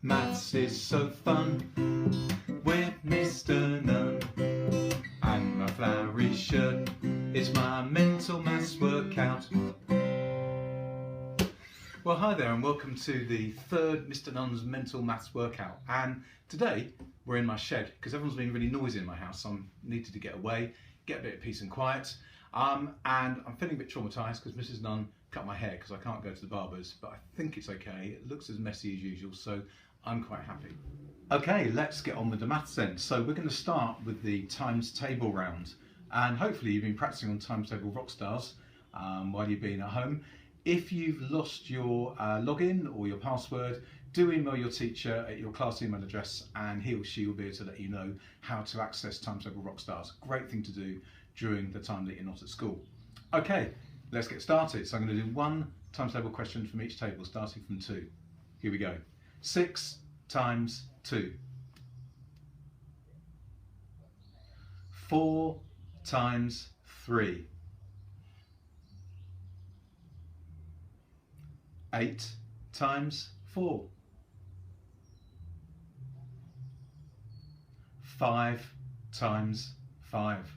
Maths is so fun with Mr Nunn, and my flowery shirt is my mental maths workout. Well, hi there and welcome to the third Mr Nunn's mental maths workout. And today we're in my shed because everyone's been really noisy in my house, so I needed to get away, get a bit of peace and quiet. And I'm feeling a bit traumatised because Mrs Nunn cut my hair because I can't go to the barber's, but I think it's okay. It looks as messy as usual, so I'm quite happy. Okay, let's get on with the maths then. So we're going to start with the times table round, and hopefully you've been practicing on times table rock stars while you've been at home. If you've lost your login or your password, do email your teacher at your class email address and he or she will be able to let you know how to access times table rock stars. Great thing to do during the time that you're not at school. Okay, let's get started. So I'm going to do one times table question from each table, starting from 2. Here we go. 6 times 2. 4 times 3. 8 times 4. 5 times 5.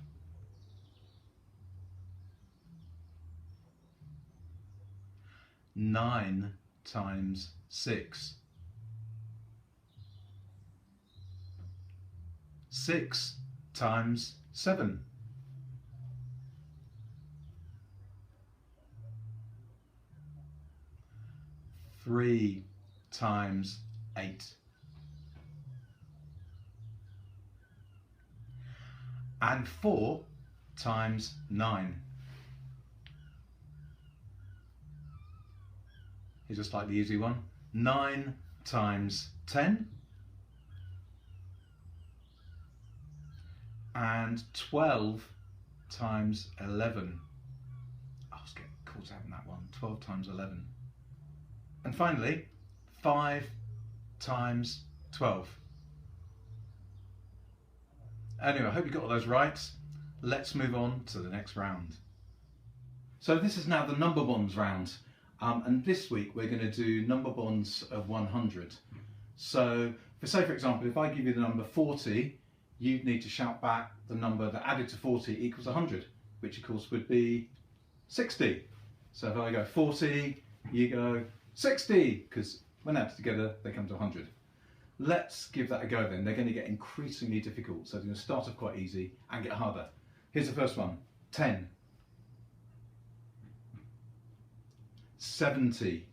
9 times 6. 6 times 7. 3 times 8. And 4 times 9. Here's a slightly easy one. 9 times 10. And 12 times 11. I was getting caught out in that one. 12 times 11. And finally, 5 times 12. Anyway, I hope you got all those right. Let's move on to the next round. So this is now the number bonds round. And this week we're going to do number bonds of 100. So, for example, if I give you the number 40, you'd need to shout back the number that added to 40 equals 100, which of course would be 60. So if I go 40, you go 60, because when added together they come to 100. Let's give that a go then. They're going to get increasingly difficult, so they're going to start off quite easy and get harder. Here's the first one. 10. 70.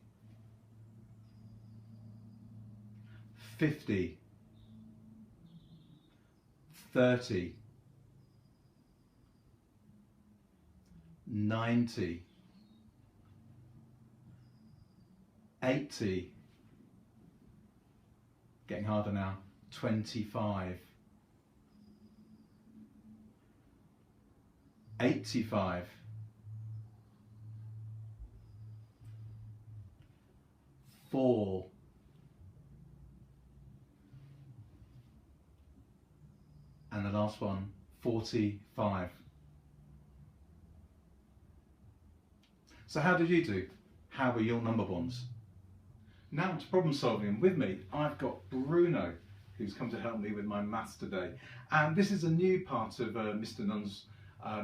50. 30. 90. 80. Getting harder now. 25. 85. 4. 'And the last one, 45. So how did you do? How were your number bonds? Now to problem solving, and with me I've got Bruno, who's come to help me with my maths today. And this is a new part of Mr Nunn's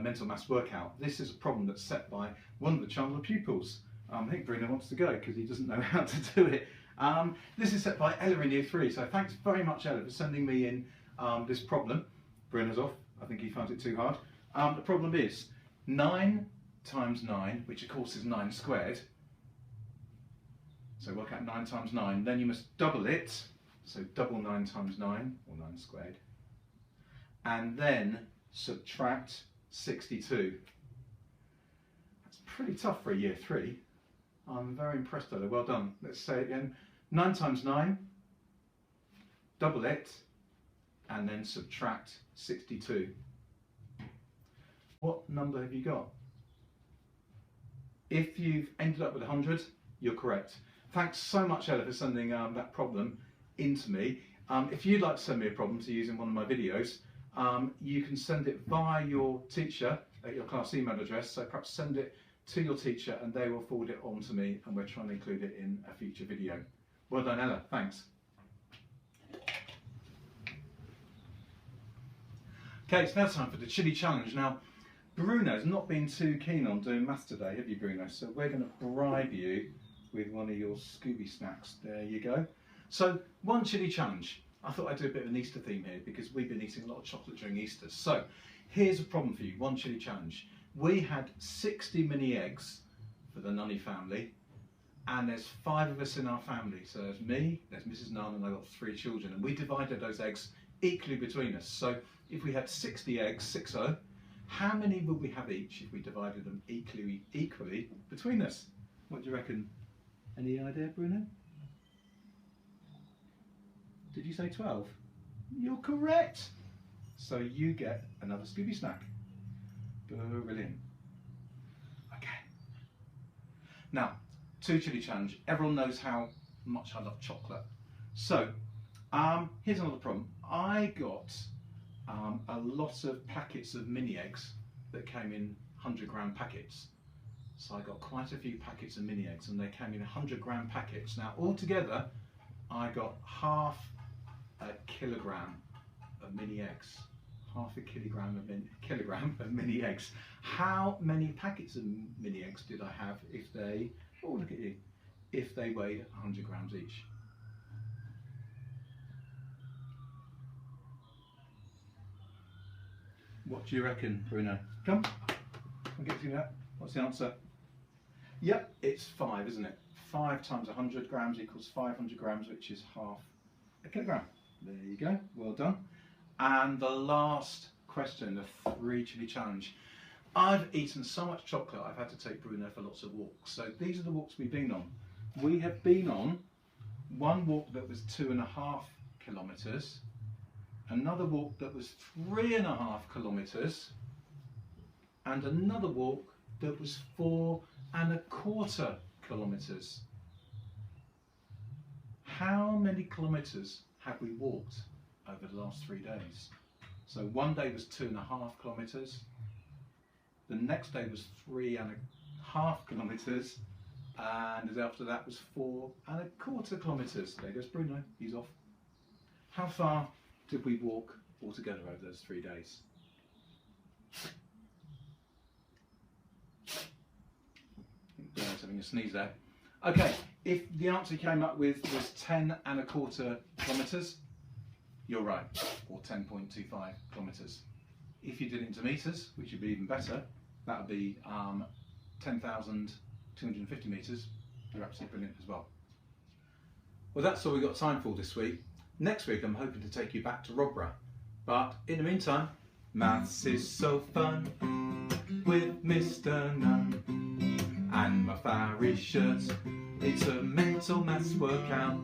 mental maths workout. This is a problem that's set by one of the Chandler pupils. I think Bruno wants to go because he doesn't know how to do it. This is set by Ella in year 3, so thanks very much Ella for sending me in this problem. Bruno's off, I think he finds it too hard. The problem is 9 times 9, which of course is 9 squared. So work out 9 times 9, then you must double it, so double 9 times 9, or 9 squared, and then subtract 62. That's pretty tough for a year 3. I'm very impressed Ella, well done. Let's say it again. 9 times 9, double it, and then subtract 62. What number have you got? If you've ended up with 100, you're correct. Thanks so much Ella for sending that problem in to me. If you'd like to send me a problem to use in one of my videos, you can send it via your teacher at your class email address, so perhaps send it to your teacher and they will forward it on to me, and we're trying to include it in a future video. Well done, Ella, thanks. Okay, it's now time for the chili challenge. Now, Bruno's not been too keen on doing maths today, have you, Bruno? So we're going to bribe you with one of your Scooby snacks. There you go. So, one chili challenge. I thought I'd do a bit of an Easter theme here because we've been eating a lot of chocolate during Easter. So, here's a problem for you, one chili challenge. We had 60 mini eggs for the Nunny family, and there's 5 of us in our family. So there's me, there's Mrs Nunn, and I've got 3 children, and we divided those eggs equally between us. So if we had 60 eggs, 60, how many would we have each if we divided them equally between us? What do you reckon? Any idea, Bruno? Did you say 12? You're correct. So you get another Scooby snack. Brilliant. Okay. Now, 2 chili challenge. Everyone knows how much I love chocolate. So, here's another problem. I got a lot of packets of mini eggs that came in 100-gram packets. So I got quite a few packets of mini eggs, and they came in 100-gram packets. Now, altogether, I got half a kilogram of mini eggs. Half a kilogram of mini eggs. How many packets of mini eggs did I have if they, oh look at you, if they weighed 100 grams each? What do you reckon, Bruno? Come, I'll get you that. What's the answer? Yep, it's 5, isn't it? 5 times 100 grams equals 500 grams, which is half a kilogram. There you go, well done. And the last question, the 3 chili challenge. I've eaten so much chocolate, I've had to take Bruno for lots of walks. So these are the walks we've been on. We have been on one walk that was 2.5 kilometres, another walk that was 3.5 kilometres, and another walk that was 4.25 kilometres. How many kilometres have we walked over the last 3 days? So one day was 2.5 kilometres, the next day was 3.5 kilometres, and after that was 4.25 kilometres. There goes Bruno, he's off. How far did we walk altogether over those 3 days? Bruno's having a sneeze there. Okay, if the answer you came up with was 10.25 kilometres, you're right, or 10.25 kilometres. If you did it into metres, which would be even better, that would be 10,250 metres. You're absolutely brilliant as well. Well, that's all we've got time for this week. Next week, I'm hoping to take you back to Rogborough. But in the meantime, maths is so fun with Mr Nunn. And my flowery shirt, it's a mental maths workout.